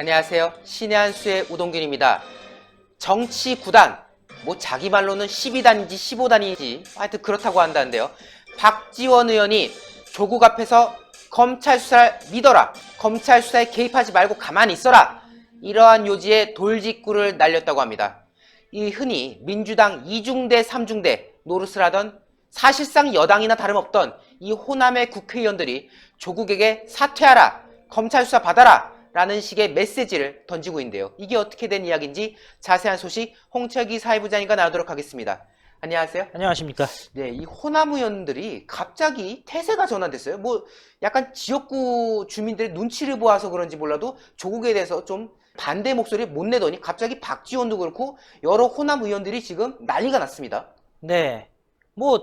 안녕하세요. 신의 한 수의 우동균입니다. 정치 구단, 자기 말로는 12단인지 15단인지 하여튼 그렇다고 한다는데요. 박지원 의원이 조국 앞에서 검찰 수사를 믿어라, 검찰 수사에 개입하지 말고 가만히 있어라, 이러한 요지에 돌직구를 날렸다고 합니다. 이 흔히 민주당 2중대 3중대 노릇을 하던, 사실상 여당이나 다름없던 이 호남의 국회의원들이 조국에게 사퇴하라, 검찰 수사 받아라 라는 식의 메시지를 던지고 있는데요. 이게 어떻게 된 이야기인지 자세한 소식 홍철기 사회부장님과 나누도록 하겠습니다. 안녕하세요. 안녕하십니까. 네, 이 호남 의원들이 갑자기 태세가 전환됐어요. 약간 지역구 주민들의 눈치를 보아서 그런지 몰라도 조국에 대해서 좀 반대 목소리를 못 내더니 갑자기 박지원도 그렇고 여러 호남 의원들이 지금 난리가 났습니다. 네.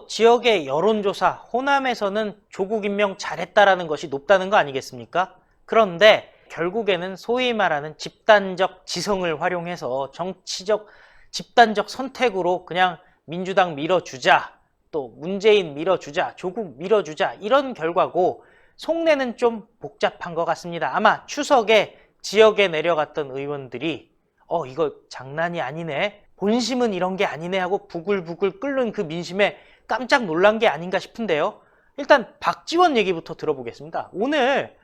지역의 여론조사, 호남에서는 조국 임명 잘했다라는 것이 높다는 거 아니겠습니까? 그런데 결국에는 소위 말하는 집단적 지성을 활용해서 정치적 집단적 선택으로 그냥 민주당 밀어주자, 또 문재인 밀어주자, 조국 밀어주자, 이런 결과고, 속내는 좀 복잡한 것 같습니다. 아마 추석에 지역에 내려갔던 의원들이 이거 장난이 아니네, 본심은 이런 게 아니네 하고 부글부글 끓는 그 민심에 깜짝 놀란 게 아닌가 싶은데요. 일단 박지원 얘기부터 들어보겠습니다. 오늘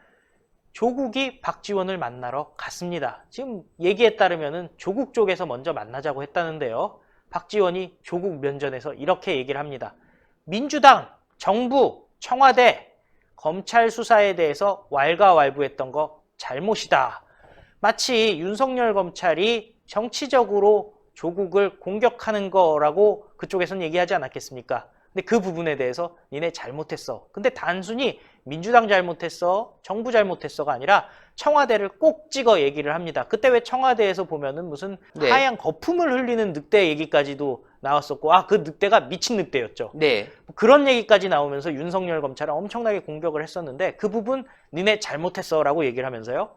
조국이 박지원을 만나러 갔습니다. 지금 얘기에 따르면 조국 쪽에서 먼저 만나자고 했다는데요. 박지원이 조국 면전에서 이렇게 얘기를 합니다. 민주당, 정부, 청와대, 검찰 수사에 대해서 왈가왈부했던 거 잘못이다. 마치 윤석열 검찰이 정치적으로 조국을 공격하는 거라고 그쪽에서는 얘기하지 않았겠습니까? 근데 그 부분에 대해서 니네 잘못했어. 근데 단순히 민주당 잘못했어, 정부 잘못했어가 아니라 청와대를 꼭 찍어 얘기를 합니다. 그때 왜 청와대에서 보면은 무슨 하얀 거품을 흘리는 늑대 얘기까지도 나왔었고, 그 늑대가 미친 늑대였죠. 네. 그런 얘기까지 나오면서 윤석열 검찰을 엄청나게 공격을 했었는데, 그 부분 니네 잘못했어 라고 얘기를 하면서요,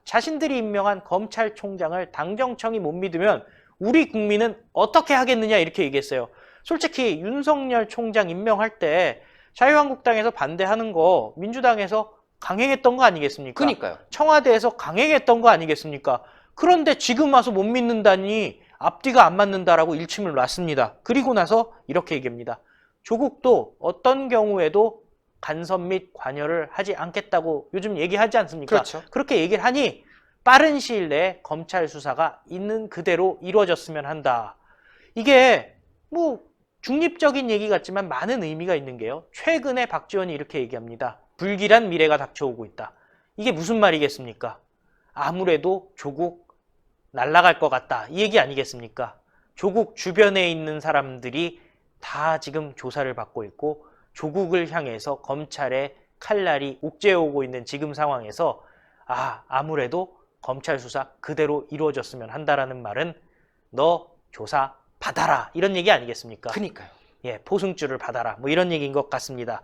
자신들이 임명한 검찰총장을 당정청이 못 믿으면 우리 국민은 어떻게 하겠느냐, 이렇게 얘기했어요. 솔직히 윤석열 총장 임명할 때 자유한국당에서 반대하는 거 민주당에서 강행했던 거 아니겠습니까? 그러니까요. 청와대에서 강행했던 거 아니겠습니까? 그런데 지금 와서 못 믿는다니 앞뒤가 안 맞는다라고 일침을 놨습니다. 그리고 나서 이렇게 얘기합니다. 조국도 어떤 경우에도 간섭 및 관여를 하지 않겠다고 요즘 얘기하지 않습니까? 그렇죠. 그렇게 얘기를 하니 빠른 시일 내에 검찰 수사가 있는 그대로 이루어졌으면 한다. 이게 중립적인 얘기 같지만 많은 의미가 있는 게요. 최근에 박지원이 이렇게 얘기합니다. 불길한 미래가 닥쳐오고 있다. 이게 무슨 말이겠습니까? 아무래도 조국 날아갈 것 같다, 이 얘기 아니겠습니까? 조국 주변에 있는 사람들이 다 지금 조사를 받고 있고, 조국을 향해서 검찰의 칼날이 옥죄어오고 있는 지금 상황에서 아무래도 검찰 수사 그대로 이루어졌으면 한다라는 말은 너 조사 받아라, 이런 얘기 아니겠습니까? 그러니까요. 예, 포승줄을 받아라, 이런 얘기인 것 같습니다.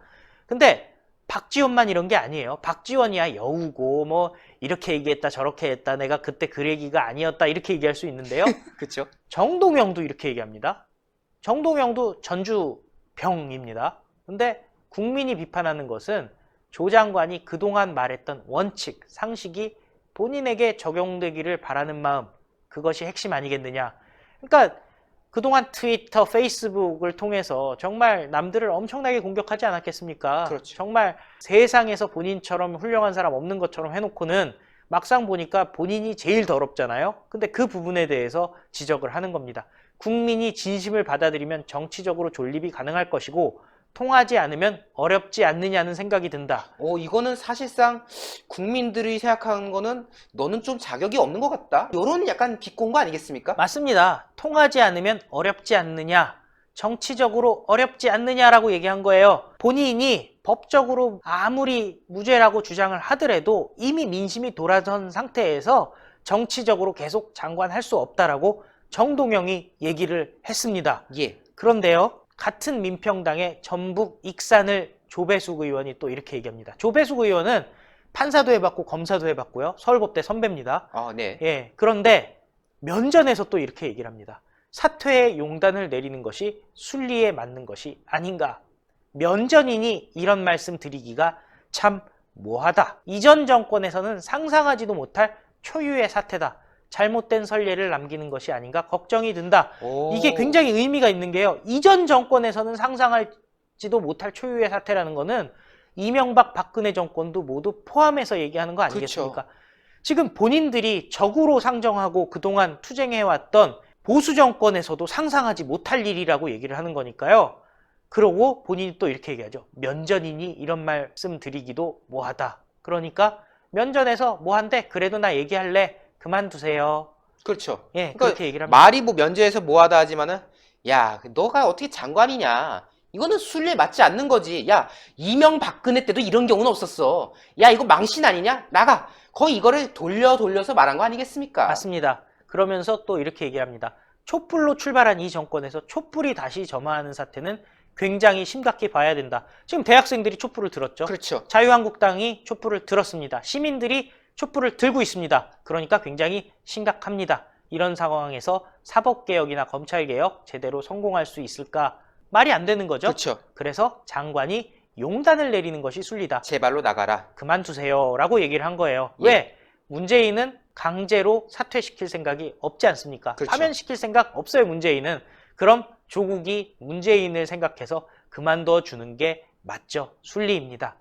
근데 박지원만 이런 게 아니에요. 박지원이야 여우고 이렇게 얘기했다 저렇게 했다, 내가 그때 그 얘기가 아니었다, 이렇게 얘기할 수 있는데요. 그렇죠. 정동영도 이렇게 얘기합니다. 정동영도 전주병입니다. 근데 국민이 비판하는 것은 조 장관이 그동안 말했던 원칙, 상식이 본인에게 적용되기를 바라는 마음, 그것이 핵심 아니겠느냐. 그러니까 그동안 트위터, 페이스북을 통해서 정말 남들을 엄청나게 공격하지 않았겠습니까? 그렇죠. 정말 세상에서 본인처럼 훌륭한 사람 없는 것처럼 해놓고는 막상 보니까 본인이 제일 더럽잖아요. 근데 그 부분에 대해서 지적을 하는 겁니다. 국민이 진심을 받아들이면 정치적으로 존립이 가능할 것이고, 통하지 않으면 어렵지 않느냐는 생각이 든다. 이거는 사실상 국민들이 생각하는 거는 너는 좀 자격이 없는 것 같다, 이런 약간 비꼰 거 아니겠습니까? 맞습니다. 통하지 않으면 어렵지 않느냐, 정치적으로 어렵지 않느냐라고 얘기한 거예요. 본인이 법적으로 아무리 무죄라고 주장을 하더라도 이미 민심이 돌아선 상태에서 정치적으로 계속 장관할 수 없다라고 정동영이 얘기를 했습니다. 예. 그런데요, 같은 민평당의 전북 익산을 조배숙 의원이 또 이렇게 얘기합니다. 조배숙 의원은 판사도 해봤고 검사도 해봤고요. 서울법대 선배입니다. 네. 예, 그런데 면전에서 또 이렇게 얘기를 합니다. 사퇴의 용단을 내리는 것이 순리에 맞는 것이 아닌가. 면전이니 이런 말씀 드리기가 참 모하다. 이전 정권에서는 상상하지도 못할 초유의 사태다. 잘못된 선례를 남기는 것이 아닌가 걱정이 든다. 오. 이게 굉장히 의미가 있는 게요. 이전 정권에서는 상상할지도 못할 초유의 사태라는 거는 이명박 박근혜 정권도 모두 포함해서 얘기하는 거 아니겠습니까? 그렇죠. 지금 본인들이 적으로 상정하고 그동안 투쟁해왔던 보수 정권에서도 상상하지 못할 일이라고 얘기를 하는 거니까요. 그러고 본인이 또 이렇게 얘기하죠. 면전이니 이런 말씀 드리기도 뭐하다. 그러니까 면전에서 뭐한데 그래도 나 얘기할래. 그만두세요. 그렇죠. 예, 그러니까 그렇게 얘기를 합니다. 말이 뭐 면제에서 뭐하다 하지만은 야, 너가 어떻게 장관이냐? 이거는 순리에 맞지 않는 거지. 야, 이명박근혜 때도 이런 경우는 없었어. 야, 이거 망신 아니냐? 나가. 거의 이거를 돌려서 말한 거 아니겠습니까? 맞습니다. 그러면서 또 이렇게 얘기합니다. 촛불로 출발한 이 정권에서 촛불이 다시 점화하는 사태는 굉장히 심각히 봐야 된다. 지금 대학생들이 촛불을 들었죠. 그렇죠. 자유한국당이 촛불을 들었습니다. 시민들이 촛불을 들고 있습니다. 그러니까 굉장히 심각합니다. 이런 상황에서 사법개혁이나 검찰개혁 제대로 성공할 수 있을까? 말이 안 되는 거죠. 그렇죠. 그래서 장관이 용단을 내리는 것이 순리다. 제발로 나가라. 그만두세요 라고 얘기를 한 거예요. 예. 왜? 문재인은 강제로 사퇴시킬 생각이 없지 않습니까? 그렇죠. 파면시킬 생각 없어요, 문재인은. 그럼 조국이 문재인을 생각해서 그만둬 주는 게 맞죠. 순리입니다.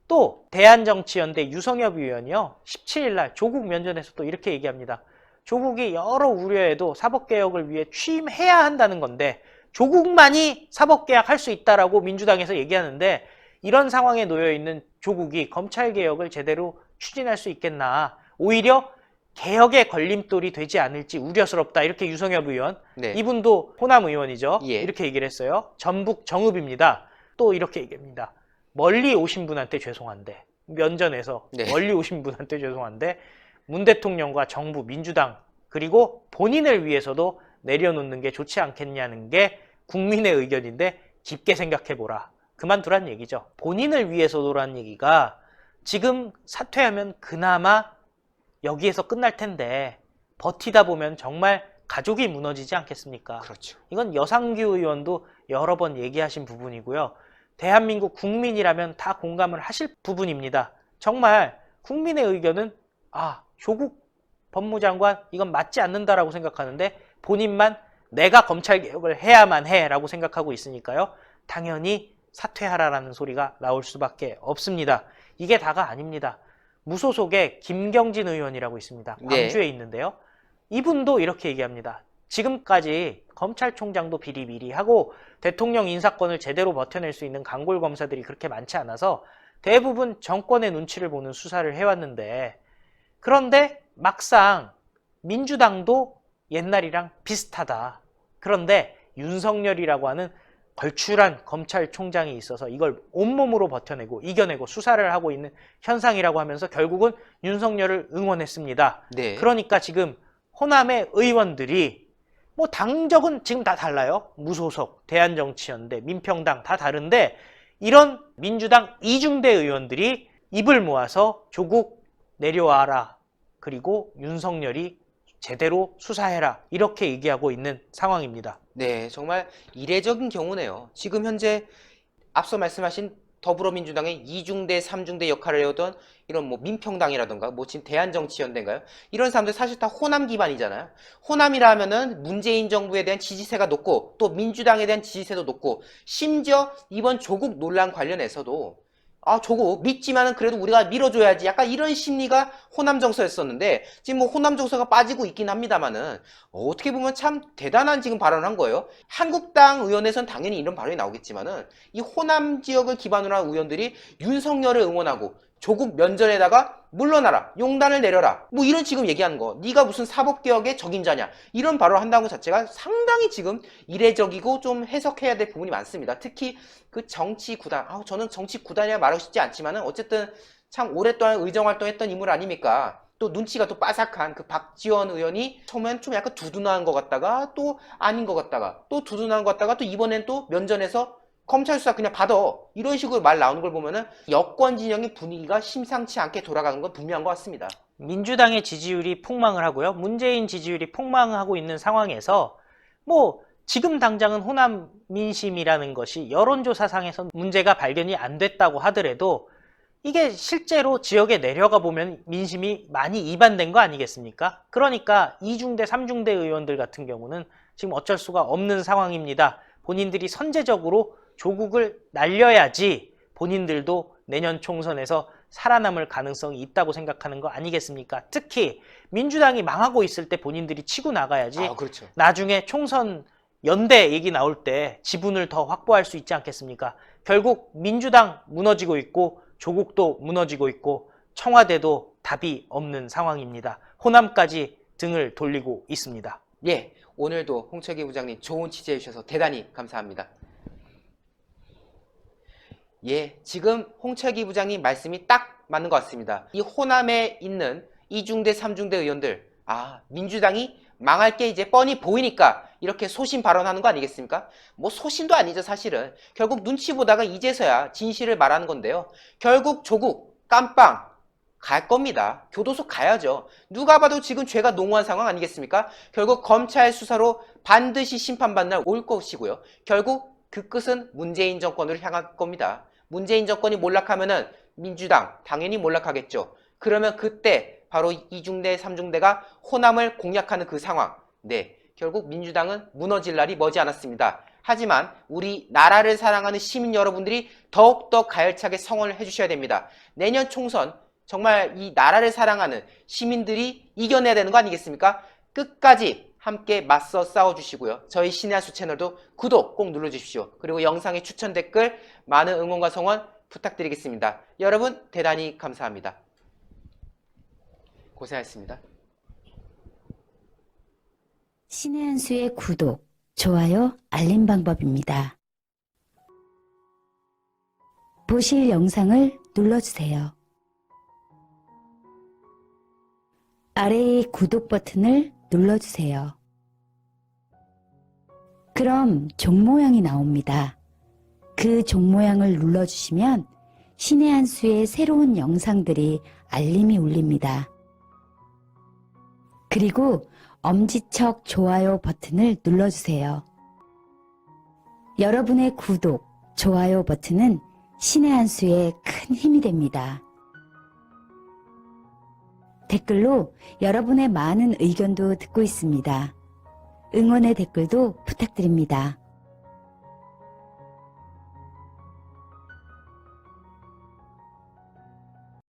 또 대한정치연대 유성엽 의원이요. 17일 날 조국 면전에서 또 이렇게 얘기합니다. 조국이 여러 우려에도 사법개혁을 위해 취임해야 한다는 건데 조국만이 사법개혁할 수 있다라고 민주당에서 얘기하는데 이런 상황에 놓여 있는 조국이 검찰개혁을 제대로 추진할 수 있겠나. 오히려 개혁의 걸림돌이 되지 않을지 우려스럽다. 이렇게 유성엽 의원. 네. 이분도 호남 의원이죠. 예. 이렇게 얘기를 했어요. 전북 정읍입니다. 또 이렇게 얘기합니다. 멀리 오신 분한테 죄송한데 면전에서 네. 멀리 오신 분한테 죄송한데 문 대통령과 정부 민주당 그리고 본인을 위해서도 내려놓는 게 좋지 않겠냐는 게 국민의 의견인데 깊게 생각해보라. 그만두란 얘기죠. 본인을 위해서도란 얘기가 지금 사퇴하면 그나마 여기에서 끝날 텐데 버티다 보면 정말 가족이 무너지지 않겠습니까? 그렇죠. 이건 여상규 의원도 여러 번 얘기하신 부분이고요. 대한민국 국민이라면 다 공감을 하실 부분입니다. 정말 국민의 의견은 조국 법무장관 이건 맞지 않는다라고 생각하는데 본인만 내가 검찰개혁을 해야만 해라고 생각하고 있으니까요. 당연히 사퇴하라라는 소리가 나올 수밖에 없습니다. 이게 다가 아닙니다. 무소속의 김경진 의원이라고 있습니다. 광주에 네. 있는데요. 이분도 이렇게 얘기합니다. 지금까지 검찰총장도 비리비리하고 대통령 인사권을 제대로 버텨낼 수 있는 강골 검사들이 그렇게 많지 않아서 대부분 정권의 눈치를 보는 수사를 해왔는데 그런데 막상 민주당도 옛날이랑 비슷하다. 그런데 윤석열이라고 하는 걸출한 검찰총장이 있어서 이걸 온몸으로 버텨내고 이겨내고 수사를 하고 있는 현상이라고 하면서 결국은 윤석열을 응원했습니다. 네. 그러니까 지금 호남의 의원들이 뭐 당적은 지금 다 달라요. 무소속, 대한정치연대, 민평당 다 다른데 이런 민주당 이중대 의원들이 입을 모아서 조국 내려와라. 그리고 윤석열이 제대로 수사해라. 이렇게 얘기하고 있는 상황입니다. 네, 정말 이례적인 경우네요. 지금 현재 앞서 말씀하신 더불어민주당의 2중대, 3중대 역할을 해오던 이런 뭐 민평당이라던가 뭐 지금 대한정치연대인가요? 이런 사람들 사실 다 호남 기반이잖아요. 호남이라 하면은 문재인 정부에 대한 지지세가 높고 또 민주당에 대한 지지세도 높고 심지어 이번 조국 논란 관련해서도 조국 믿지만은 그래도 우리가 밀어줘야지 약간 이런 심리가 호남 정서였었는데 지금 뭐 호남 정서가 빠지고 있긴 합니다만은 어떻게 보면 참 대단한 지금 발언을 한 거예요. 한국당 의원에선 당연히 이런 발언이 나오겠지만은 이 호남 지역을 기반으로 한 의원들이 윤석열을 응원하고 조국 면전에다가 물러나라, 용단을 내려라 뭐 이런 지금 얘기하는 거 네가 무슨 사법개혁의 적임자냐 이런 발언을 한다는 것 자체가 상당히 지금 이례적이고 좀 해석해야 될 부분이 많습니다. 특히 그 정치 구단 저는 정치 구단이라 말하고 싶지 않지만은 어쨌든 참 오랫동안 의정활동했던 인물 아닙니까? 또 눈치가 또 빠삭한 그 박지원 의원이 처음엔 좀 약간 두둔한 것 같다가 또 아닌 것 같다가 또 두둔한 것 같다가 또 이번엔 또 면전에서 검찰 수사 그냥 받아 이런 식으로 말 나오는 걸 보면은 여권 진영의 분위기가 심상치 않게 돌아가는 건 분명한 것 같습니다. 민주당의 지지율이 폭망을 하고요. 문재인 지지율이 폭망하고 있는 상황에서 뭐 지금 당장은 호남 민심이라는 것이 여론조사상에서 문제가 발견이 안 됐다고 하더라도 이게 실제로 지역에 내려가 보면 민심이 많이 이반된 거 아니겠습니까? 그러니까 2중대, 3중대 의원들 같은 경우는 지금 어쩔 수가 없는 상황입니다. 본인들이 선제적으로 조국을 날려야지 본인들도 내년 총선에서 살아남을 가능성이 있다고 생각하는 거 아니겠습니까? 특히 민주당이 망하고 있을 때 본인들이 치고 나가야지 그렇죠. 나중에 총선 연대 얘기 나올 때 지분을 더 확보할 수 있지 않겠습니까? 결국 민주당 무너지고 있고 조국도 무너지고 있고 청와대도 답이 없는 상황입니다. 호남까지 등을 돌리고 있습니다. 예, 오늘도 홍철기 부장님 좋은 취재해 주셔서 대단히 감사합니다. 예, 지금 홍철기 부장님 말씀이 딱 맞는 것 같습니다. 이 호남에 있는 2중대, 3중대 의원들, 민주당이 망할 게 이제 뻔히 보이니까 이렇게 소신 발언하는 거 아니겠습니까? 뭐 소신도 아니죠, 사실은. 결국 눈치 보다가 이제서야 진실을 말하는 건데요. 결국 조국, 깜빵 갈 겁니다. 교도소 가야죠. 누가 봐도 지금 죄가 농후한 상황 아니겠습니까? 결국 검찰 수사로 반드시 심판받는 날 올 것이고요. 결국 그 끝은 문재인 정권으로 향할 겁니다. 문재인 정권이 몰락하면은 민주당 당연히 몰락하겠죠. 그러면 그때 바로 2중대, 3중대가 호남을 공략하는 그 상황. 네, 결국 민주당은 무너질 날이 머지 않았습니다. 하지만 우리 나라를 사랑하는 시민 여러분들이 더욱더 가열차게 성원을 해주셔야 됩니다. 내년 총선 정말 이 나라를 사랑하는 시민들이 이겨내야 되는 거 아니겠습니까? 끝까지 함께 맞서 싸워주시고요. 저희 신의 한 수 채널도 구독 꼭 눌러주십시오. 그리고 영상의 추천 댓글 많은 응원과 성원 부탁드리겠습니다. 여러분 대단히 감사합니다. 고생하셨습니다. 신의 한 수의 구독, 좋아요, 알림 방법입니다. 보실 영상을 눌러주세요. 아래의 구독 버튼을 눌러주세요. 그럼 종 모양이 나옵니다. 그 종 모양을 눌러주시면 신의 한 수의 새로운 영상들이 알림이 울립니다. 그리고 엄지척 좋아요 버튼을 눌러주세요. 여러분의 구독, 좋아요 버튼은 신의 한 수의 큰 힘이 됩니다. 댓글로 여러분의 많은 의견도 듣고 있습니다. 응원의 댓글도 부탁드립니다.